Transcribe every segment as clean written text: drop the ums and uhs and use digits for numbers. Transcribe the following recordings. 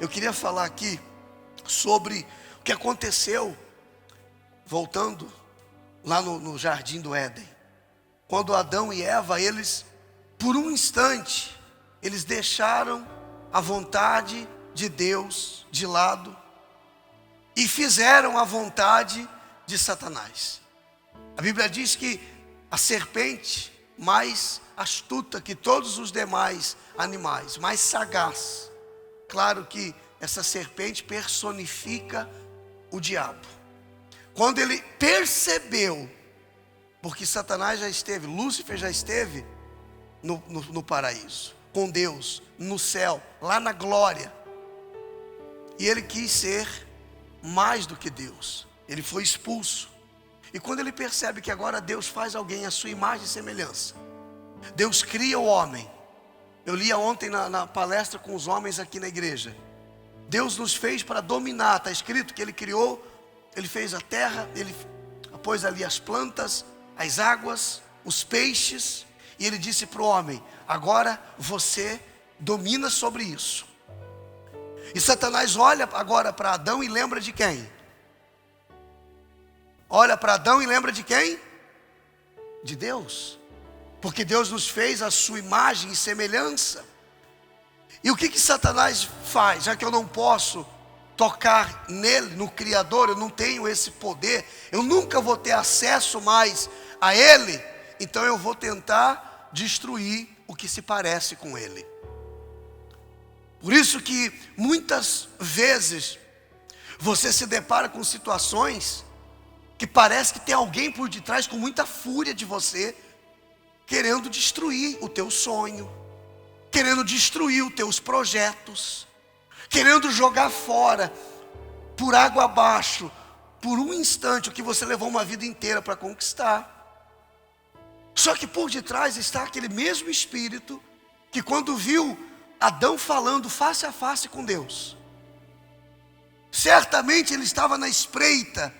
Eu queria falar aqui sobre o que aconteceu, voltando lá no Jardim do Éden. Quando Adão e Eva, eles, por um instante, eles deixaram a vontade de Deus de lado e fizeram a vontade de Satanás. A Bíblia diz que a serpente, mais astuta que todos os demais animais, mais sagaz. Claro que essa serpente personifica o diabo. Quando ele percebeu, porque Satanás já esteve, Lúcifer já esteve no paraíso, com Deus, no céu, lá na glória. E ele quis ser mais do que Deus. Ele foi expulso. E quando ele percebe que agora Deus faz alguém à sua imagem e semelhança, Deus cria o homem. Eu lia ontem na palestra com os homens aqui na igreja. Deus nos fez para dominar. Está escrito que Ele criou, Ele fez a terra, Ele pôs ali as plantas, as águas, os peixes. E Ele disse para o homem: agora você domina sobre isso. E Satanás olha agora para Adão e lembra de quem? Olha para Adão e lembra de quem? De Deus. Porque Deus nos fez a sua imagem e semelhança. E o que Satanás faz? Já que eu não posso tocar nele, no Criador, eu não tenho esse poder, eu nunca vou ter acesso mais a ele, então eu vou tentar destruir o que se parece com ele. Por isso que muitas vezes você se depara com situações que parece que tem alguém por detrás com muita fúria de você, querendo destruir o teu sonho, querendo destruir os teus projetos, querendo jogar fora, por água abaixo, por um instante, o que você levou uma vida inteira para conquistar. Só que por detrás está aquele mesmo espírito que quando viu Adão falando face a face com Deus, certamente ele estava na espreita,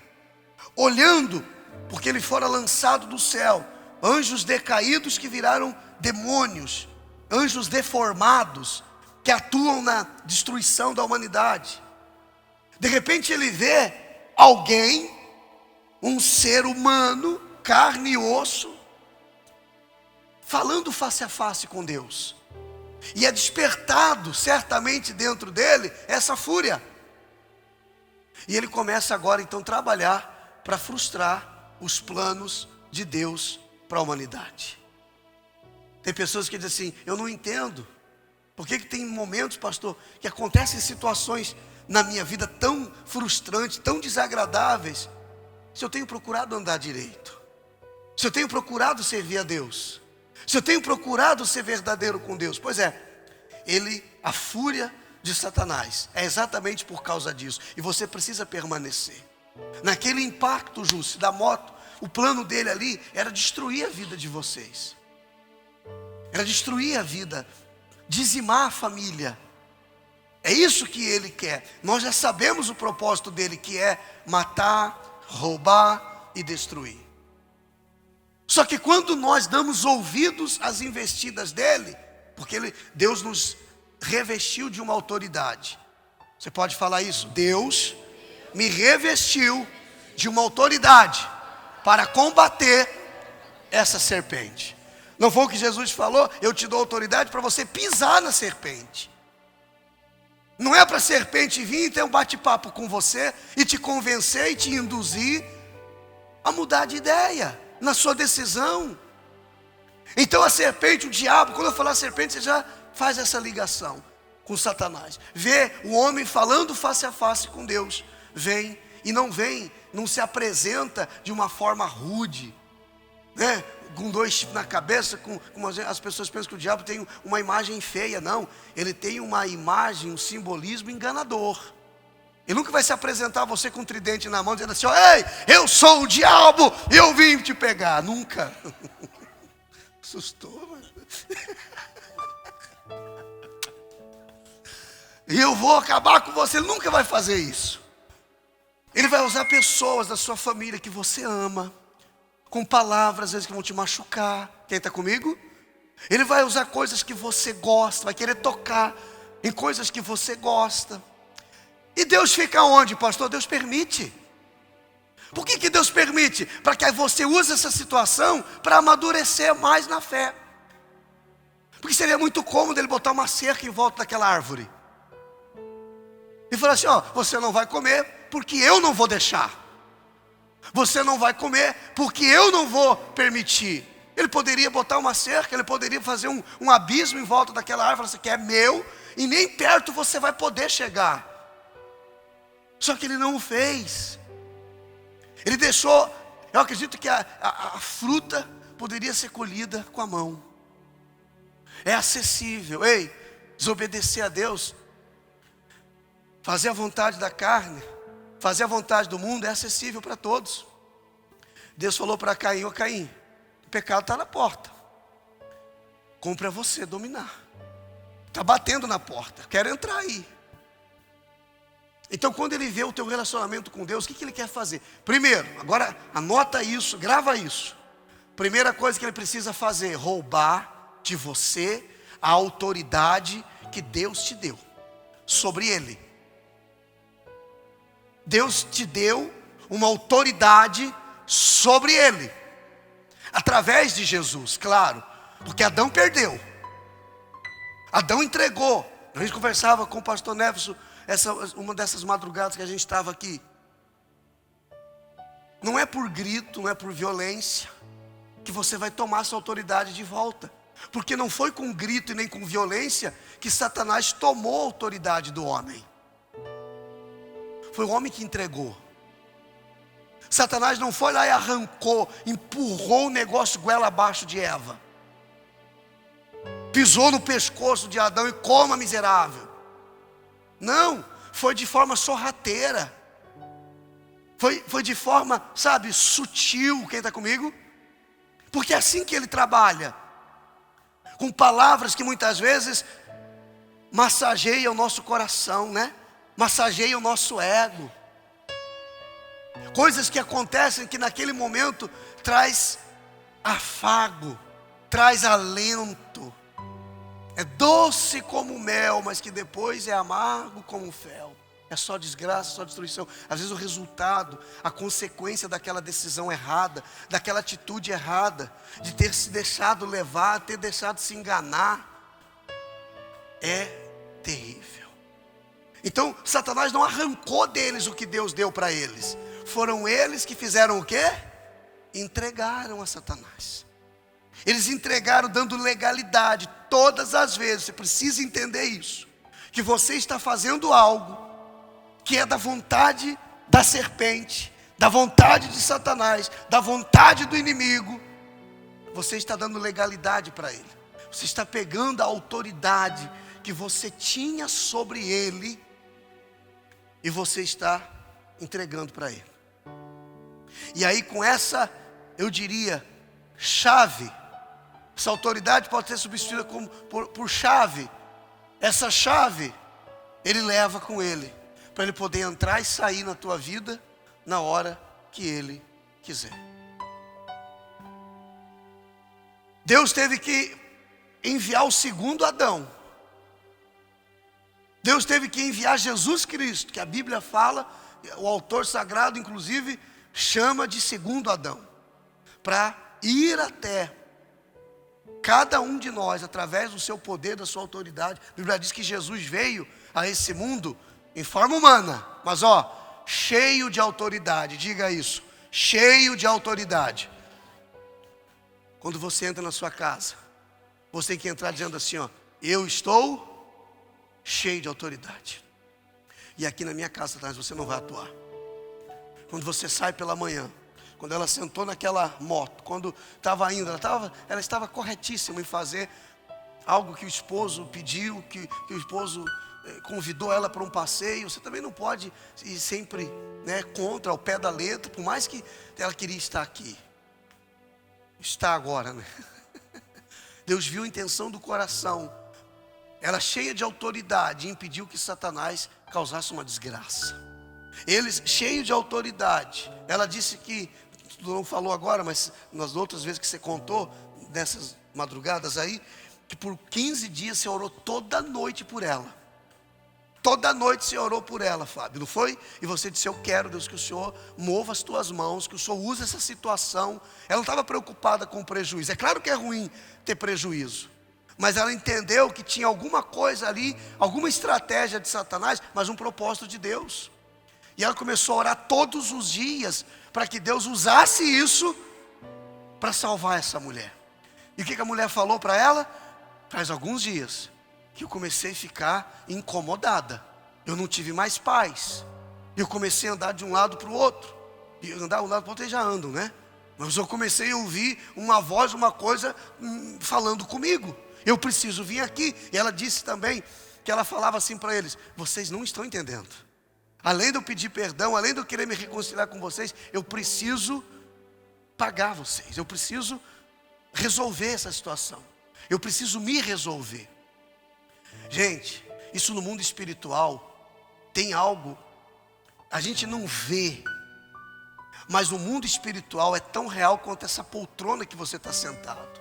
olhando, porque ele fora lançado do céu, anjos decaídos que viraram demônios, anjos deformados, que atuam na destruição da humanidade. De repente ele vê alguém, um ser humano, carne e osso, falando face a face com Deus. E é despertado certamente dentro dele essa fúria. E ele começa agora então a trabalhar para frustrar os planos de Deus para a humanidade. Tem pessoas que dizem assim: eu não entendo. Por que tem momentos, pastor, que acontecem situações na minha vida tão frustrantes, tão desagradáveis, se eu tenho procurado andar direito, se eu tenho procurado servir a Deus, se eu tenho procurado ser verdadeiro com Deus? Pois é, a fúria de Satanás é exatamente por causa disso. E você precisa permanecer. Naquele impacto, Júcio, da moto, o plano dele ali era destruir a vida de vocês. Era destruir a vida, dizimar a família. É isso que ele quer. Nós já sabemos o propósito dele, que é matar, roubar e destruir. Só que quando nós damos ouvidos às investidas dele, porque Deus nos revestiu de uma autoridade. Você pode falar isso? Deus me revestiu de uma autoridade para combater essa serpente. Não foi o que Jesus falou? Eu te dou autoridade para você pisar na serpente. Não é para a serpente vir e ter um bate-papo com você e te convencer e te induzir a mudar de ideia na sua decisão. Então a serpente, o diabo, quando eu falar serpente, você já faz essa ligação com Satanás. Vê o homem falando face a face com Deus. Vem, não se apresenta de uma forma rude, né? Com dois chifres na cabeça, como as pessoas pensam que o diabo tem uma imagem feia. Não, ele tem uma imagem, um simbolismo enganador. Ele nunca vai se apresentar a você com um tridente na mão, dizendo assim: ei, eu sou o diabo, eu vim te pegar. Nunca. Assustou, mano. E eu vou acabar com você. Ele nunca vai fazer isso. Ele vai usar pessoas da sua família que você ama, com palavras às vezes que vão te machucar. Quem está comigo? Ele vai usar coisas que você gosta, vai querer tocar em coisas que você gosta. E Deus fica onde, pastor? Deus permite. Por que Deus permite? Para que você use essa situação para amadurecer mais na fé. Porque seria muito cômodo ele botar uma cerca em volta daquela árvore e falar assim, ó, você não vai comer porque eu não vou deixar. Você não vai comer porque eu não vou permitir. Ele poderia botar uma cerca, ele poderia fazer um abismo em volta daquela árvore, falar assim, que é meu, e nem perto você vai poder chegar. Só que ele não o fez. Ele deixou, eu acredito que a fruta poderia ser colhida com a mão. É acessível. Ei, desobedecer a Deus, fazer a vontade da carne, fazer a vontade do mundo é acessível para todos. Deus falou para Caim, ô Caim, o pecado está na porta. Compre a você dominar. Está batendo na porta, quer entrar aí. Então quando ele vê o teu relacionamento com Deus, o que ele quer fazer? Primeiro, agora anota isso, grava isso. Primeira coisa que ele precisa fazer, roubar de você a autoridade que Deus te deu sobre ele. Deus te deu uma autoridade sobre ele, através de Jesus, claro, porque Adão perdeu. Adão entregou. A gente conversava com o pastor Neves, uma dessas madrugadas que a gente estava aqui. Não é por grito, não é por violência que você vai tomar sua autoridade de volta. Porque não foi com grito e nem com violência que Satanás tomou a autoridade do homem. Foi o homem que entregou. Satanás não foi lá e arrancou, empurrou o negócio goela abaixo de Eva. Pisou no pescoço de Adão e coma, miserável. Não, foi de forma sorrateira. Foi de forma, sabe, sutil. Quem está comigo? Porque é assim que ele trabalha. Com palavras que muitas vezes massageiam o nosso coração, né? Massageiam o nosso ego. Coisas que acontecem que naquele momento traz afago, traz alento. É doce como mel, mas que depois é amargo como fel. É só desgraça, só destruição. Às vezes o resultado, a consequência daquela decisão errada, daquela atitude errada, de ter se deixado levar, ter deixado se enganar, é terrível. Então Satanás não arrancou deles o que Deus deu para eles. Foram eles que fizeram o quê? Entregaram a Satanás. Eles entregaram dando legalidade. Todas as vezes, você precisa entender isso, que você está fazendo algo que é da vontade da serpente, da vontade de Satanás, da vontade do inimigo. Você está dando legalidade para ele. Você está pegando a autoridade que você tinha sobre ele e você está entregando para ele. E aí com essa, eu diria, chave, essa autoridade pode ser substituída por chave. Essa chave, ele leva com ele, para ele poder entrar e sair na tua vida na hora que ele quiser. Deus teve que enviar o segundo Adão. Deus teve que enviar Jesus Cristo, que a Bíblia fala, o autor sagrado inclusive chama de segundo Adão, para ir até cada um de nós, através do seu poder, da sua autoridade. A Bíblia diz que Jesus veio a esse mundo em forma humana, mas cheio de autoridade. Diga isso, cheio de autoridade. Quando você entra na sua casa, você tem que entrar dizendo assim, eu estou cheio de autoridade. E aqui na minha casa, você não vai atuar. Quando você sai pela manhã, quando ela sentou naquela moto, quando estava indo, ela estava corretíssima em fazer algo que o esposo pediu, que o esposo convidou ela para um passeio. Você também não pode ir sempre, né, contra, ao pé da letra, por mais que ela queria estar aqui. Está agora, né? Deus viu a intenção do coração. Ela cheia de autoridade impediu que Satanás causasse uma desgraça. Eles cheios de autoridade. Ela disse que, tu não falou agora, mas nas outras vezes que você contou, nessas madrugadas aí, que por 15 dias você orou toda noite por ela. Toda noite você orou por ela, Fábio, não foi? E você disse: eu quero, Deus, que o Senhor mova as tuas mãos, que o Senhor use essa situação. Ela não estava preocupada com o prejuízo. É claro que é ruim ter prejuízo, mas ela entendeu que tinha alguma coisa ali, alguma estratégia de Satanás, mas um propósito de Deus. E ela começou a orar todos os dias para que Deus usasse isso para salvar essa mulher. E o que a mulher falou para ela? Faz alguns dias que eu comecei a ficar incomodada. Eu não tive mais paz. Eu comecei a andar de um lado para o outro. E andar de um lado para o outro, eles já andam, né? Mas eu comecei a ouvir uma voz, uma coisa falando comigo. Eu preciso vir aqui. E ela disse também que ela falava assim para eles: vocês não estão entendendo. Além de eu pedir perdão, além de eu querer me reconciliar com vocês, eu preciso pagar vocês. Eu preciso resolver essa situação. Eu preciso me resolver. Gente, isso no mundo espiritual tem algo, a gente não vê, mas no mundo espiritual é tão real quanto essa poltrona que você está sentado.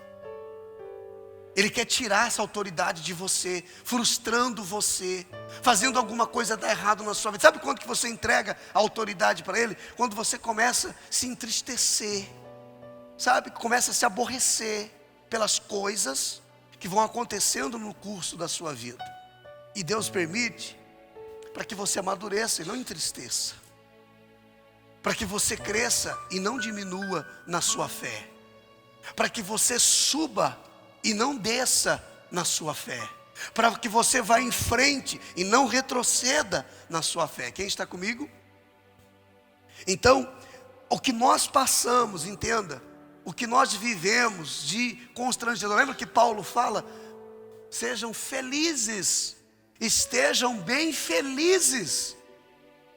Ele quer tirar essa autoridade de você, frustrando você, fazendo alguma coisa dar errado na sua vida. Sabe quando que você entrega a autoridade para ele? Quando você começa a se entristecer, sabe? Começa a se aborrecer pelas coisas que vão acontecendo no curso da sua vida. E Deus permite para que você amadureça e não entristeça, para que você cresça e não diminua na sua fé, para que você suba e não desça na sua fé, para que você vá em frente e não retroceda na sua fé. Quem está comigo? Então, o que nós passamos, entenda, o que nós vivemos de constrangedor. Lembra que Paulo fala: sejam felizes, estejam bem felizes,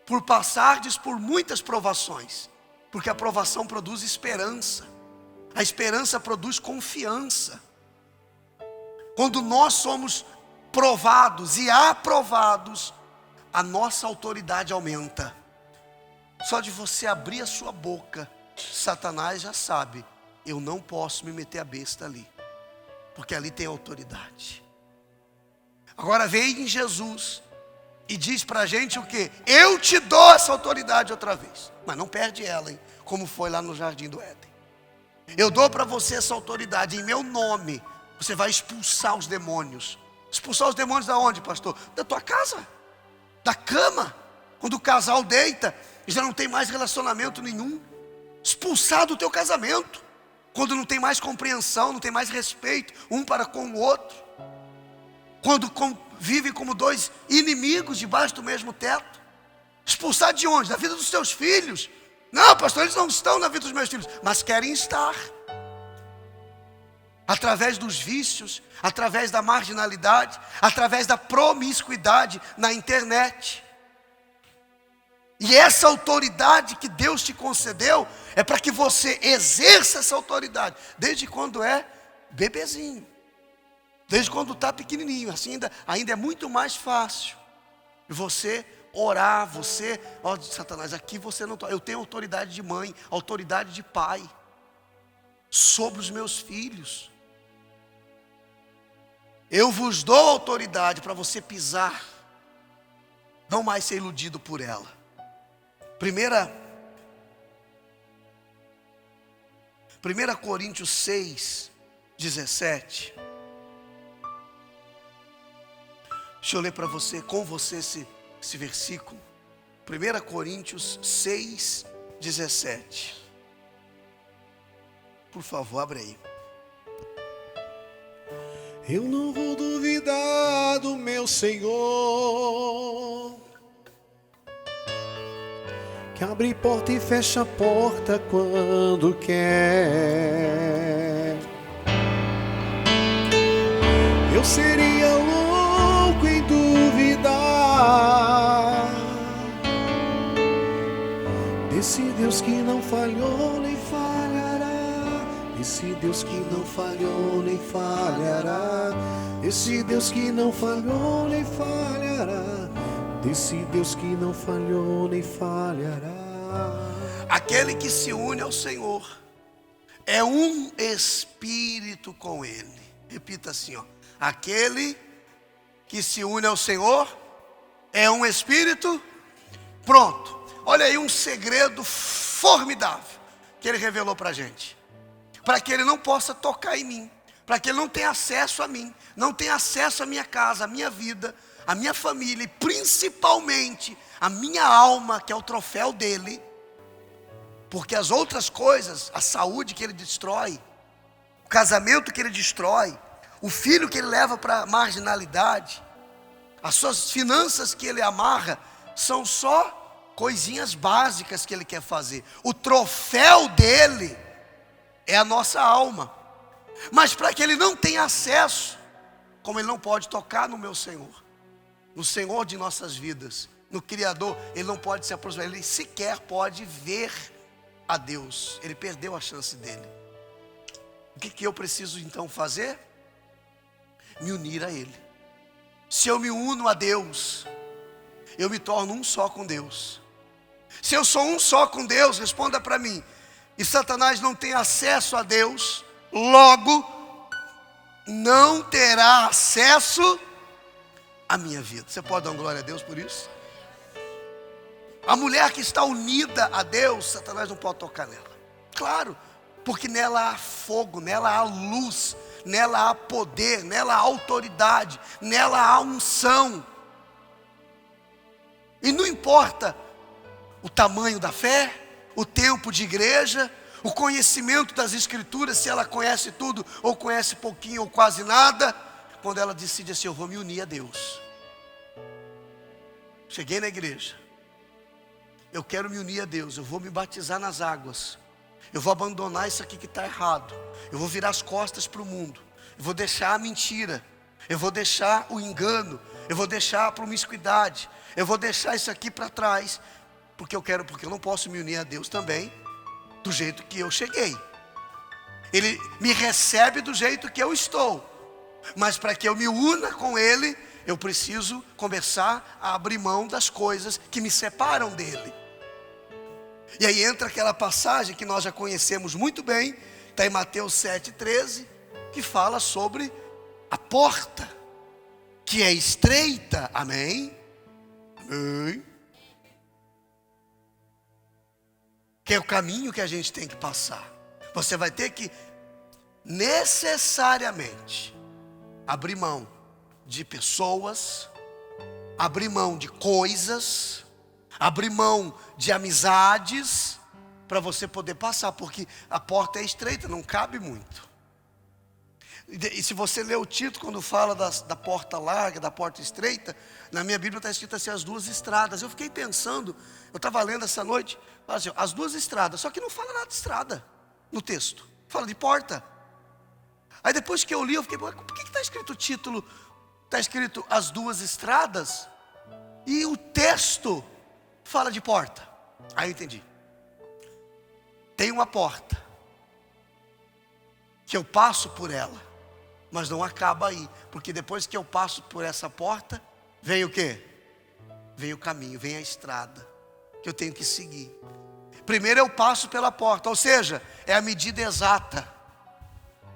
por passardes por muitas provações, porque a provação produz esperança, a esperança produz confiança. Quando nós somos provados e aprovados, a nossa autoridade aumenta. Só de você abrir a sua boca, Satanás já sabe: eu não posso me meter a besta ali, porque ali tem autoridade. Agora vem em Jesus e diz para a gente o que? Eu te dou essa autoridade outra vez. Mas não perde ela, hein? Como foi lá no Jardim do Éden. Eu dou para você essa autoridade, em meu nome você vai expulsar os demônios. Expulsar os demônios da onde, pastor? Da tua casa, da cama. Quando o casal deita e já não tem mais relacionamento nenhum. Expulsar do teu casamento, quando não tem mais compreensão, não tem mais respeito um para com o outro, quando vivem como dois inimigos debaixo do mesmo teto. Expulsar de onde? Da vida dos teus filhos. Não, pastor, eles não estão na vida dos meus filhos, mas querem estar. Através dos vícios, através da marginalidade, através da promiscuidade na internet. E essa autoridade que Deus te concedeu é para que você exerça essa autoridade desde quando é bebezinho, desde quando está pequenininho. Assim ainda é muito mais fácil você orar, você, ó, Satanás, aqui você não, eu tenho autoridade de mãe, autoridade de pai sobre os meus filhos. Eu vos dou autoridade para você pisar, não mais ser iludido por ela. 1 Coríntios 6, 17. Deixa eu ler para você, com você esse versículo. 1 Coríntios 6, 17. Por favor, abre aí. Eu não vou duvidar do meu Senhor, que abre porta e fecha a porta quando quer. Eu seria louco em duvidar desse Deus que não falhou nem falhará. Esse Deus que não falhou nem falhará. Esse Deus que não falhou nem falhará. Desse Deus que não falhou nem falhará. Aquele que se une ao Senhor é um espírito com Ele. Repita assim, ó. Aquele que se une ao Senhor é um espírito. Pronto. Olha aí um segredo formidável que ele revelou para a gente. Para que ele não possa tocar em mim. Para que ele não tenha acesso a mim. Não tenha acesso à minha casa, à minha vida, à minha família. E principalmente a minha alma, que é o troféu dele. Porque as outras coisas, a saúde que ele destrói, o casamento que ele destrói, o filho que ele leva para a marginalidade, as suas finanças que ele amarra, são só coisinhas básicas que ele quer fazer. O troféu dele é a nossa alma. Mas para que ele não tenha acesso, como ele não pode tocar no meu Senhor, no Senhor de nossas vidas, no Criador, ele não pode se aproximar, ele sequer pode ver a Deus. Ele perdeu a chance dele. O que eu preciso então fazer? Me unir a Ele. Se eu me uno a Deus, eu me torno um só com Deus. Se eu sou um só com Deus, responda para mim, e Satanás não tem acesso a Deus, logo não terá acesso à minha vida. Você pode dar uma glória a Deus por isso? A mulher que está unida a Deus, Satanás não pode tocar nela. Claro, porque nela há fogo, nela há luz, nela há poder, nela há autoridade, nela há unção. E não importa o tamanho da fé, o tempo de igreja, o conhecimento das escrituras, se ela conhece tudo ou conhece pouquinho ou quase nada, quando ela decide assim, eu vou me unir a Deus. Cheguei na igreja, eu quero me unir a Deus, eu vou me batizar nas águas, eu vou abandonar isso aqui que está errado, eu vou virar as costas para o mundo, eu vou deixar a mentira, eu vou deixar o engano, eu vou deixar a promiscuidade, eu vou deixar isso aqui para trás, porque eu não posso me unir a Deus também do jeito que eu cheguei. Ele me recebe do jeito que eu estou, mas para que eu me una com Ele, eu preciso começar a abrir mão das coisas que me separam dele. E aí entra aquela passagem que nós já conhecemos muito bem, está em Mateus 7,13, que fala sobre a porta, que é estreita, amém? Amém. Que é o caminho que a gente tem que passar. Você vai ter que necessariamente abrir mão de pessoas, abrir mão de coisas, abrir mão de amizades, para você poder passar, porque a porta é estreita, não cabe muito. E se você ler o título, quando fala da porta larga, da porta estreita, na minha Bíblia está escrito assim, as duas estradas. Eu fiquei pensando, eu estava lendo essa noite, assim, as duas estradas, só que não fala nada de estrada no texto, fala de porta. Aí depois que eu li, eu fiquei, por que está escrito o título? Está escrito as duas estradas, e o texto fala de porta. Aí eu entendi. Tem uma porta, que eu passo por ela, mas não acaba aí, porque depois que eu passo por essa porta, vem o quê? Vem o caminho, vem a estrada, que eu tenho que seguir. Primeiro eu passo pela porta, ou seja, é a medida exata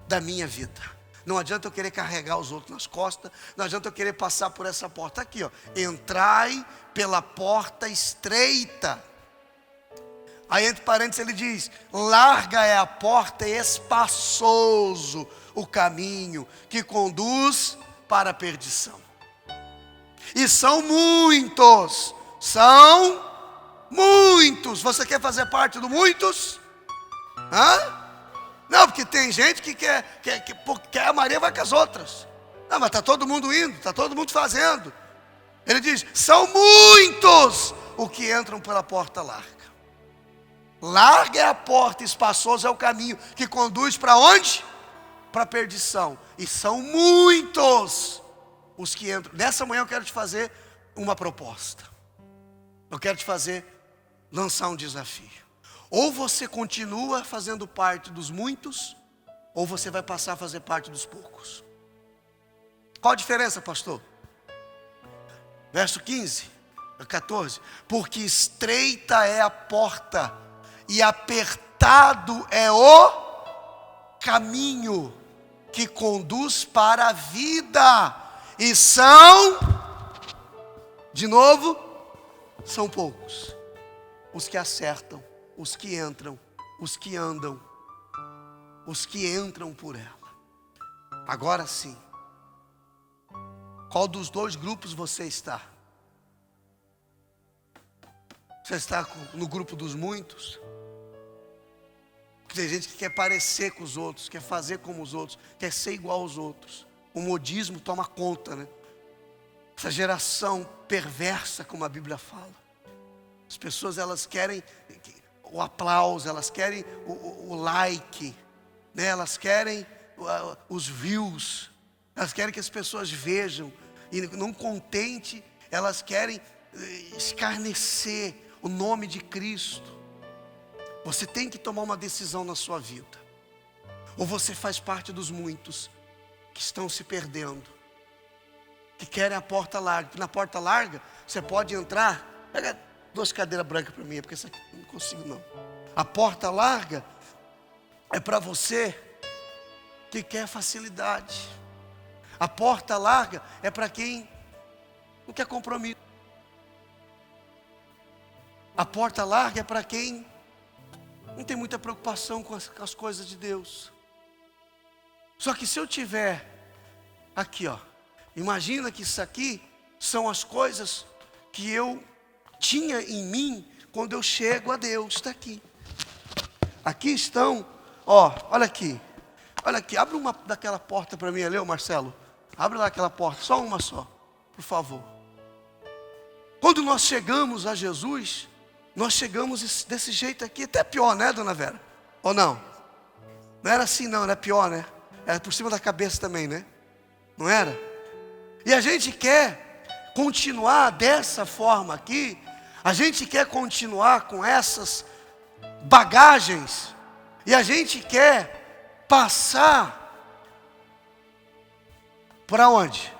da minha vida. Não adianta eu querer carregar os outros nas costas, não adianta eu querer passar por essa porta. Aqui, ó, entrai pela porta estreita. Aí entre parênteses ele diz, larga é a porta e espaçoso o caminho que conduz para a perdição. E são muitos. Você quer fazer parte do muitos? Hã? Não, porque tem gente que quer a Maria vai com as outras. Não, mas está todo mundo indo, está todo mundo fazendo. Ele diz, são muitos os que entram pela porta larga. Larga é a porta, espaçoso é o caminho que conduz para onde? Para a perdição. E são muitos os que entram. Nessa manhã eu quero te fazer uma proposta. Eu quero te lançar um desafio. Ou você continua fazendo parte dos muitos, ou você vai passar a fazer parte dos poucos. Qual a diferença, pastor? Verso 14. Porque estreita é a porta, e apertado é o caminho que conduz para a vida, e são De novo, são poucos os que acertam, os que entram, os que andam, os que entram por ela. Agora sim, qual dos dois grupos você está? Você está no grupo dos muitos? Porque tem gente que quer parecer com os outros, quer fazer como os outros, quer ser igual aos outros. O modismo toma conta, né? Essa geração perversa, como a Bíblia fala. As pessoas, elas querem o aplauso, elas querem o like, né? Elas querem os views, elas querem que as pessoas vejam, e não contente, elas querem escarnecer o nome de Cristo. Você tem que tomar uma decisão na sua vida. Ou você faz parte dos muitos que estão se perdendo, que querem a porta larga. Na porta larga, você pode entrar. Pega 2 cadeiras brancas para mim, porque essa aqui eu não consigo não. A porta larga é para você que quer facilidade. A porta larga é para quem não quer compromisso. A porta larga é para quem não tem muita preocupação com as coisas de Deus. Só que se eu tiver aqui, ó, imagina que isso aqui são as coisas que eu tinha em mim quando eu chego a Deus. Está aqui. Aqui estão, ó, olha aqui, abre uma daquela porta para mim ali, ô Marcelo. Abre lá aquela porta, só uma só, por favor. Quando nós chegamos a Jesus, nós chegamos desse jeito aqui, até pior, né, dona Vera? Ou não? Não era assim não, era pior, né? Era por cima da cabeça também, né? Não era? E a gente quer continuar dessa forma aqui, a gente quer continuar com essas bagagens, e a gente quer passar para onde?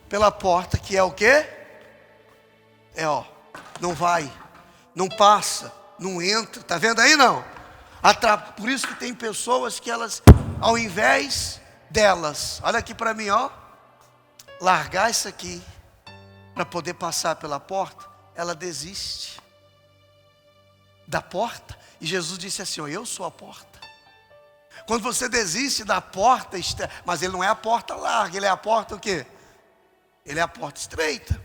Pela porta, que é o quê? Ó, não vai, não passa, não entra, tá vendo aí não? Por isso que tem pessoas que elas, ao invés delas, olha aqui para mim, ó, largar isso aqui, para poder passar pela porta, ela desiste da porta, e Jesus disse assim, ó, eu sou a porta. Quando você desiste da porta, mas ele não é a porta larga, ele é a porta o quê? Ele é a porta estreita.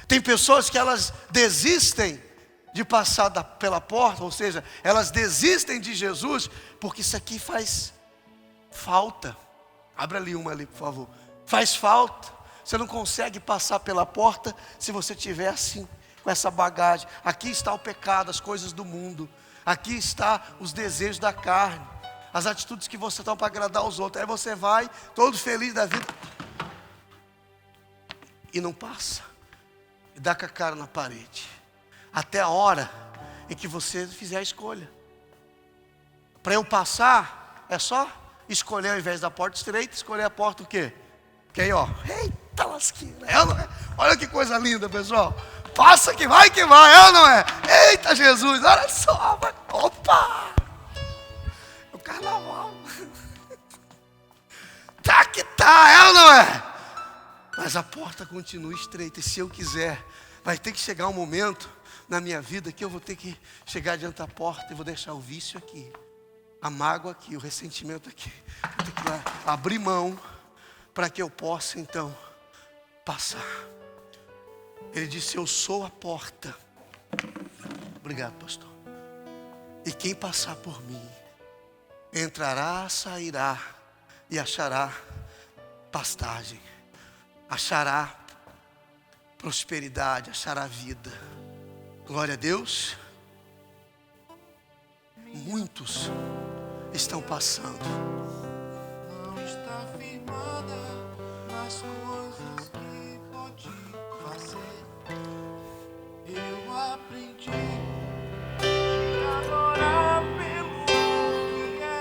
Tem pessoas que elas desistem de passar pela porta, ou seja, elas desistem de Jesus, porque isso aqui faz falta. Abra ali uma ali, por favor. Faz falta. Você não consegue passar pela porta se você estiver assim, com essa bagagem. Aqui está o pecado, as coisas do mundo. Aqui está os desejos da carne, as atitudes que você toma para agradar os outros. Aí você vai, todo feliz da vida, e não passa. E dá com a cara na parede. Até a hora em que você fizer a escolha. Para eu passar, é só escolher, ao invés da porta estreita, escolher a porta o quê? Que aí, ó, eita lasquinha, olha que coisa linda, pessoal. Passa que vai, é ou não é? Eita Jesus, olha só, opa! O carnaval. Tá que tá, é ou não é? Mas a porta continua estreita, e se eu quiser, vai ter que chegar um momento na minha vida que eu vou ter que chegar diante da porta e vou deixar o vício aqui, a mágoa aqui, o ressentimento aqui. Vou ter que lá abrir mão para que eu possa então passar. Ele disse, eu sou a porta. Obrigado, pastor. E quem passar por mim, entrará, sairá e achará pastagem, achará prosperidade, achará vida. Glória a Deus. Muitos estão passando. Não está firmada nas coisas que pode fazer. Eu aprendi a adorar pelo que é.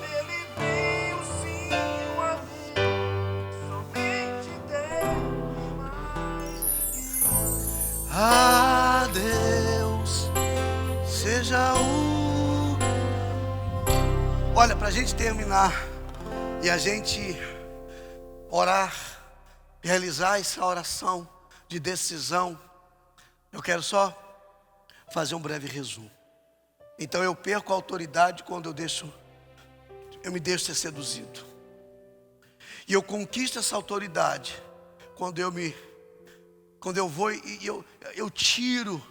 Ele veio sim a ver, somente Deus mais. A Deus seja o... Olha, para a gente terminar e a gente orar, realizar essa oração de decisão, eu quero só fazer um breve resumo. Então eu perco a autoridade quando eu me deixo ser seduzido. E eu conquisto essa autoridade quando eu vou e eu tiro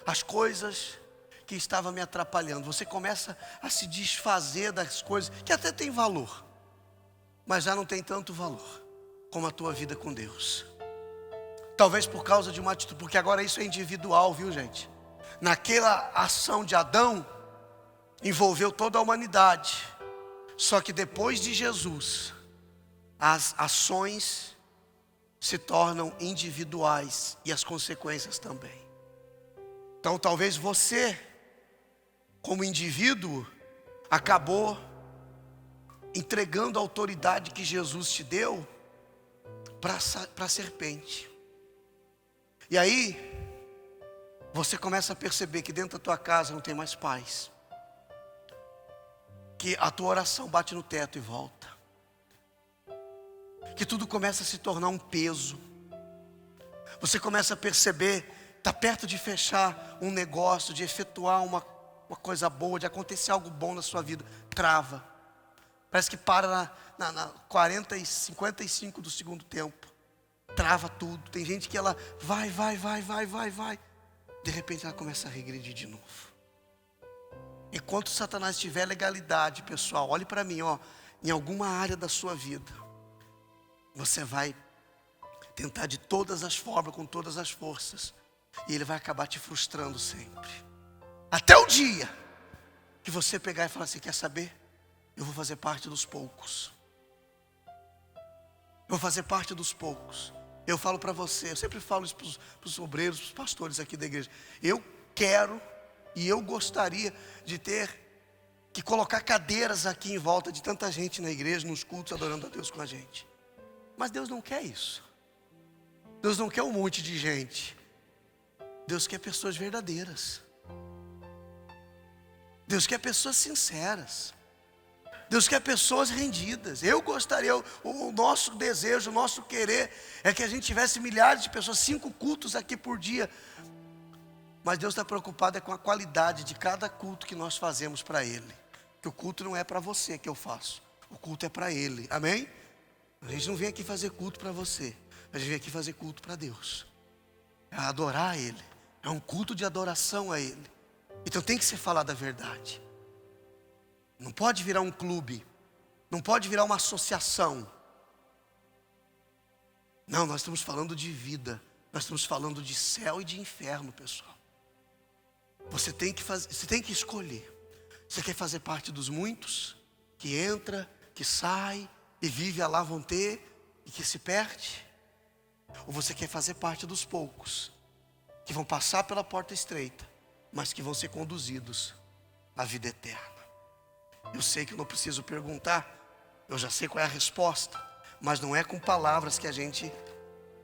as coisas que estavam me atrapalhando. Você começa a se desfazer das coisas que até tem valor, mas já não tem tanto valor como a tua vida com Deus. Talvez por causa de uma atitude, porque agora isso é individual, viu, gente? Naquela ação de Adão, envolveu toda a humanidade. Só que depois de Jesus, as ações se tornam individuais e as consequências também. Então talvez você, como indivíduo, acabou entregando a autoridade que Jesus te deu para a serpente. E aí você começa a perceber que dentro da tua casa não tem mais paz, que a tua oração bate no teto e volta, que tudo começa a se tornar um peso. Você começa a perceber, está perto de fechar um negócio, de efetuar uma coisa boa, de acontecer algo bom na sua vida, trava. Parece que para na 40 e 55 do segundo tempo, trava tudo. Tem gente que ela vai, de repente ela começa a regredir de novo. Enquanto Satanás tiver legalidade, pessoal, olhe para mim, em alguma área da sua vida, você vai tentar de todas as formas, com todas as forças, e ele vai acabar te frustrando sempre. Até o dia que você pegar e falar assim: quer saber? Eu vou fazer parte dos poucos. Eu vou fazer parte dos poucos. Eu falo para você, eu sempre falo isso para os obreiros, para os pastores aqui da igreja. Eu quero e eu gostaria de ter que colocar cadeiras aqui em volta de tanta gente na igreja, nos cultos, adorando a Deus com a gente. Mas Deus não quer isso. Deus não quer um monte de gente. Deus quer pessoas verdadeiras. Deus quer pessoas sinceras. Deus quer pessoas rendidas. Eu gostaria, o nosso desejo, o nosso querer é que a gente tivesse milhares de pessoas, 5 cultos aqui por dia. Mas Deus está preocupado com a qualidade de cada culto que nós fazemos para Ele. Que o culto não é para você que eu faço, o culto é para Ele, amém? A gente não vem aqui fazer culto para você, a gente vem aqui fazer culto para Deus. É adorar Ele, é um culto de adoração a Ele. Então tem que ser falado a verdade. Não pode virar um clube, não pode virar uma associação. Não, nós estamos falando de vida, nós estamos falando de céu e de inferno, pessoal. Você tem que escolher. Você quer fazer parte dos muitos, que entra, que sai, e vive a lá vão ter, e que se perde? Ou você quer fazer parte dos poucos, que vão passar pela porta estreita, mas que vão ser conduzidos à vida eterna? Eu sei que eu não preciso perguntar, eu já sei qual é a resposta, mas não é com palavras que a gente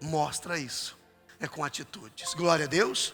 mostra isso, é com atitudes. Glória a Deus.